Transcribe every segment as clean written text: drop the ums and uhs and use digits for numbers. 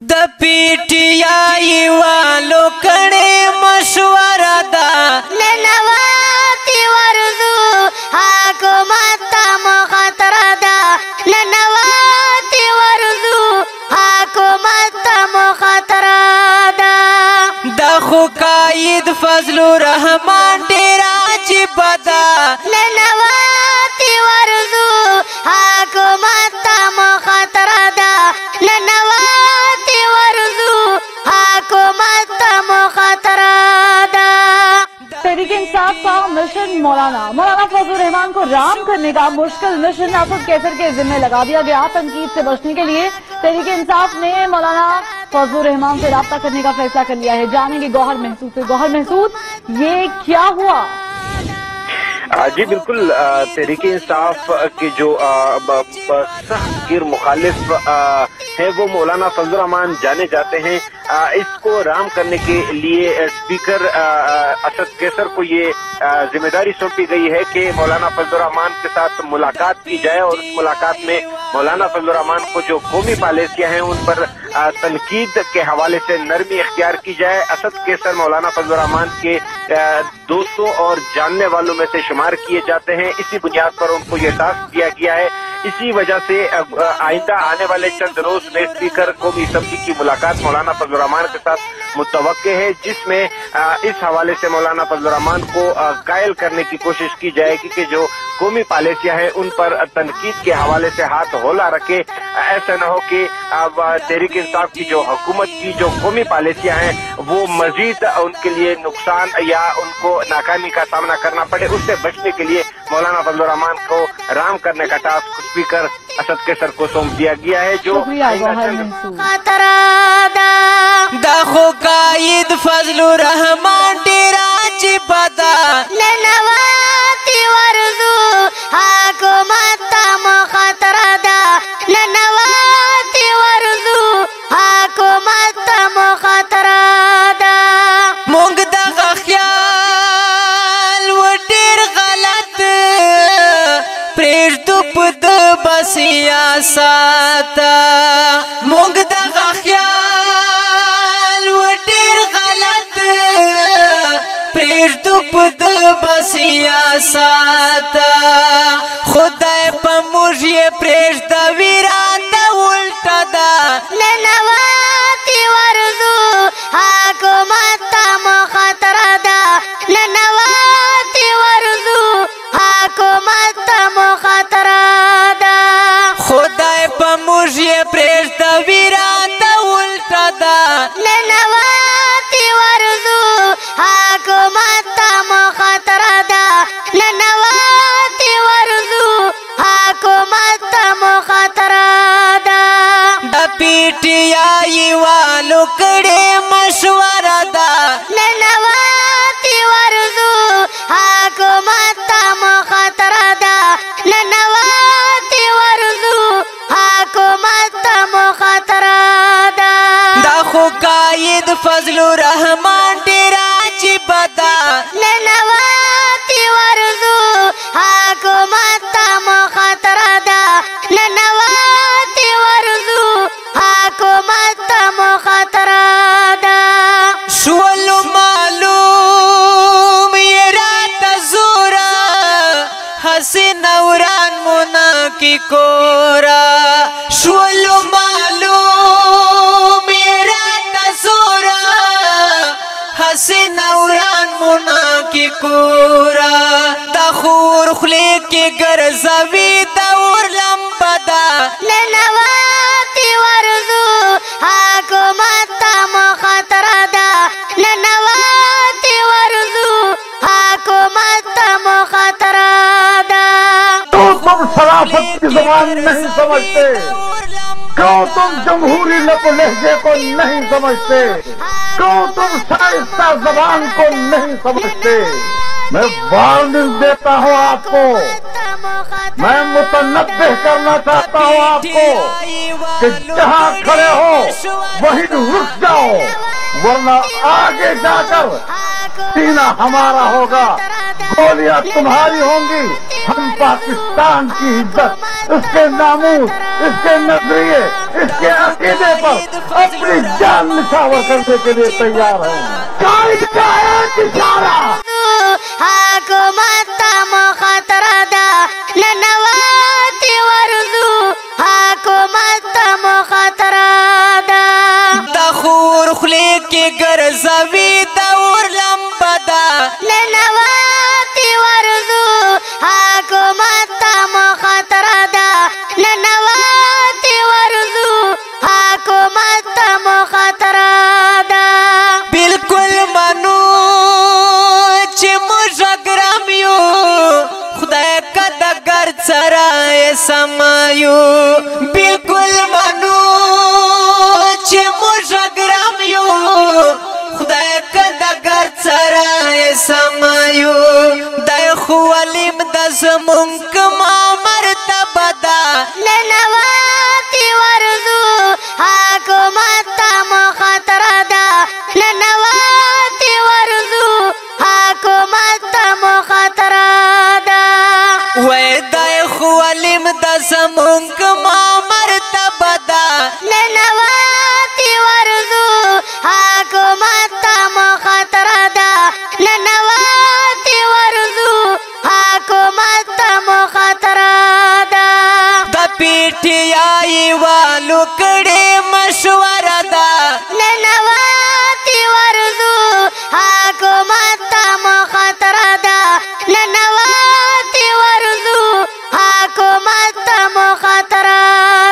The PTI वालों कड़े मशवरा दा ननवाती वर्जू हुकूमत मुखतरा दा ननवाती वर्जू हुकूमत मुखतरा दा दखु कायद फजलुर रहमान डेरा जिबदा ननवाती वर्जू हुकूमत मुखतरा दा ननवाती वर्जू हुकूमत मुखतरा दा। तहरीक इंसाफ का मिशन मौलाना फजलुर रहमान को राम करने का मुश्किल मिशन असद कैसर के जिम्मे लगा दिया गया। तनकीद से बचने के लिए तहरीक इंसाफ ने मौलाना फजलुर रहमान से राब्ता करने का फैसला कर लिया है। जानेंगे गौहर महसूद से। गौहर महसूद, ये क्या हुआ? जी बिल्कुल, तहरीक इंसाफ के जो सख्त गिर मुखालिफ है वो मौलाना फजलुर रहमान जाने जाते हैं। इसको राम करने के लिए स्पीकर असद कैसर को ये जिम्मेदारी सौंपी गई है कि मौलाना फजलुर रहमान के साथ मुलाकात की जाए और उस मुलाकात में मौलाना फजलुर रहमान को जो कौमी पॉलिसियां हैं उन पर तनकीद के हवाले से नरमी इख्तियार की जाए। असद कैसर मौलाना फजलुर रहमान के दोस्तों और जानने वालों में से शुमार किए जाते हैं। इसी बुनियाद पर उनको ये टास्क दिया गया है। इसी वजह से आइंदा आने वाले चंद रोज में स्पीकर कौमी असम्बली की मुलाकात मौलाना फजलुर रहमान के साथ मुतवक्के है, जिसमें इस हवाले से मौलाना फजलुर रहमान को कायल करने की कोशिश की जाएगी कि जो कौमी पॉलिसियां हैं उन पर तनकीद के हवाले से हाथ होला रखे। ऐसा न हो कि तहरीक इंसाफ की जो हुकूमत की जो कौमी पॉलिसियां हैं वो मजीद उनके लिए नुकसान या उनको नाकामी का सामना करना पड़े। उससे बचने के लिए मौलाना फजलुर रहमान को राम करने का टास्क स्पीकर असद कैसर को सौंप दिया गया है। जो दखु कायद फजलुर रहमान डेरा जिबदा ननवाती वर्जू हुकूमत मुखतरा दा ननवाती वर्जू हुकूमत मुखतरा दा। मोंग दगा ख्याल वो डेर गलत प्रेर दुपद बसियासत मोंग दगा ख्याल वो डेर गलत प्रेर दुपद बसियासत खुदाए पमुझ ये प्रेर दवीरान दा उल्टा दा ननवाती वर्जू हुकूमत मुखतरा दा ननवाती वर्जू हुकूमत मुखतरा दा खुदाए पमुझ ये प्रेर दवीरान दा उल्टा दा ननवाती वर्जू हुकूमत मुखतरा दा ननवाती वर्जू हुकूमत मुखतरा दा। द पीटीआई वालों कड़े मशवरा दा ननवाती वर्जू हुकूमत मुखतरा दा ननवाती वर्जू हुकूमत मुखतरा दा। दखु कायद फजलुर रहमान डेरा जिबदा ननवाती वर्जू हुकूमत मुखतरा दा ननवाती वर्जू हुकूमत मुखतरा दा। शुअल मालूम ये रात ज़ोरा हसीन औरान मुना की कोरा शुअल मालूम ये रात ज़ोरा हसीन औरान मुना की कोरा दखूर खुले के गर जवी दौर लंबदा ननवाती वर्जू हुकूमत मुखतरा दा ननवाती वर्जू हुकूमत मुखतरा दा। तो तुम सराफत की जबान नहीं समझते? क्यों तुम जमहूरी लफ्ज़ लहजे को नहीं समझते? क्यों तुम शाइस्ता जबान को नहीं समझते? मैं वार्निंग देता हूँ आपको, मैं मुतनब्बिह करना चाहता हूँ आपको कि जहाँ खड़े हो वहीं रुक जाओ, वरना आगे जाकर सीना हमारा होगा। गोलियां तुम्हारी होंगी। हम पाकिस्तान की इज्जत, इसके नामूस, इसके नजरिए, इसके अकीदे पर अपनी जान निछावर करने के लिए तैयार हैं। कायद का एक इशारा حکومت مخاطر ده ننواتي ورزو حکومت مخاطر ده دخور خلی کی گرزوی دور لمبدا ننواتي ورزو حکومت مخاطر ده ننواتي ورزو حکومت مخاطر ده بالکل منو سرای سمایو بالکل منو چې موږ ګرام یو خدای کده ګر سرای سمایو دای خو علم د زمونږ ما مرتبه ده ننواتي ورزو حکومت مخاطر ده ننواتي ورزو حکومت مخاطر ده وای دای خو علم د زمونږ ما مرتبه ده ننواتي ورزو حکومت مخاطر ده ننواتي ورزو حکومت مخاطر ده د پیټیای والو کړي مشوره ده ننواتي ورزو حکومت مخاطر ده ننواتي ورزو حکومت مخاطر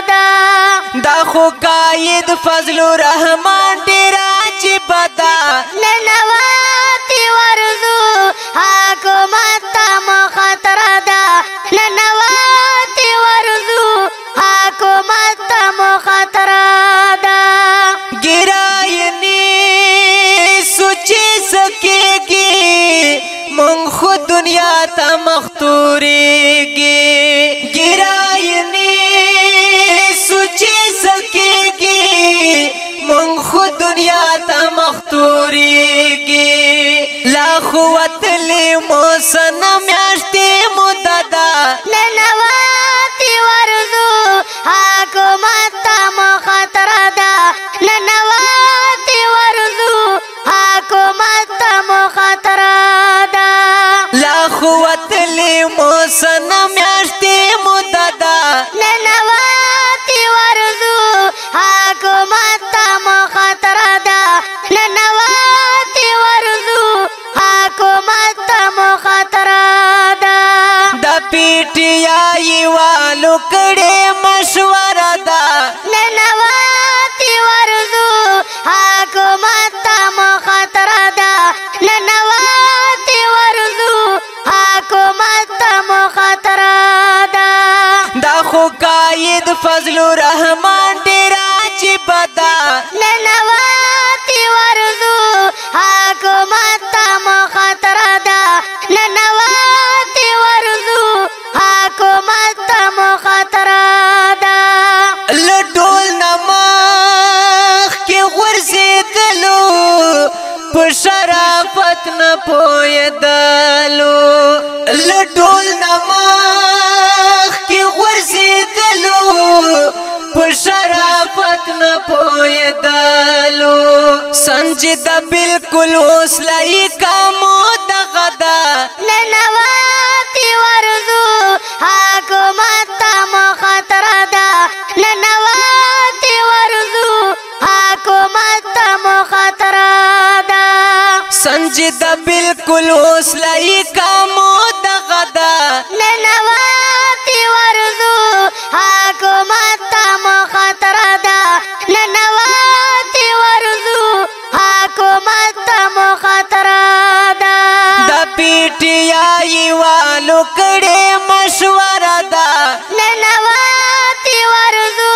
ده دا خو قائد فضل الرحمن ډیر عجیب ده ننواتي ورزو حکومت مخاطر ده ننواتي ورزو حکومت مخاطر ده ګرایني سوچي سکیږي مونږ خو دنیا ته مختوريږي ګرایني سوچي سکیږي مونږ خو دنیا ته مختوريږي لا خو وتلې مو سنه میاشتې موده ده ننواتي ورزو حکومت مخاطر ده ننواتي ورزو حکومت مخاطر ده لا خو وتلې مو سنه میاشتې موده ده ننواتي ورزو حکومت مخاطر ده ننواتي ورزو حکومت مخاطر ده د پیټیای والو کړي مشوره ده ننواتي ورزو حکومت مخاطر ده ننواتي ورزو حکومت مخاطر ده دا خو قائد فضل الرحمن ډیر عجیب ده ننواتي ورزو حکومت مخاطر ده ننواتي ورزو حکومت مخاطر ده لډول نمخ کې غورځېدلو په شرافت نه پوهېدلو لډول نمخ کې غورځېدلو په شرافت نه پوهېدلو سنجیده بالکل اوسلایي کامو دغه ده ننواتي ورزو حکومت مخاطر ده ننواتي ورزو حکومت مخاطر ده سنجیده بالکل اوسلایي کامو دغه ده ننواتي ورزو حکومت مخاطر ده ننواتي ورزو حکومت مخاطر ده د پیټیای والو کړي مشوره ده ننواتي ورزو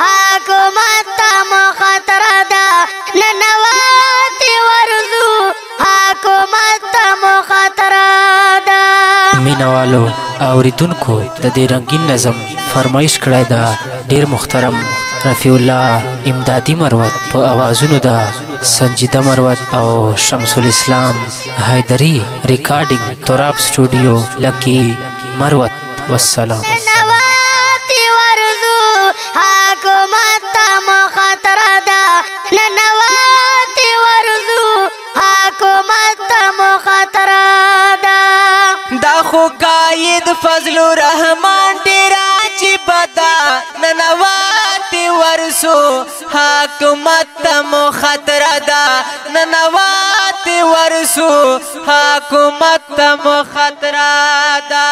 حکومت مخاطر ده ننواتي ورزو حکومت مخاطر ده مینوالو اوریدونکو د دې رنگین نظم فرمایش کړی دا ډیر محترم رفیع الله امدادي مروت په اوازونو د سنجیده مروت او شمس الاسلام حیدری ریکارډینګ تراب سټوډیو لکی مروت والسلام ننواتي ورزو حکومت ته مخاطر ده ننواتي ورزو حکومت ته مخاطر ده دا خو قائد فضل الرحمن ډیر عجیب ده ننواتي ورسو حکومت ته مخاطر ده ننواتي ورسو حکومت ته مخاطر ده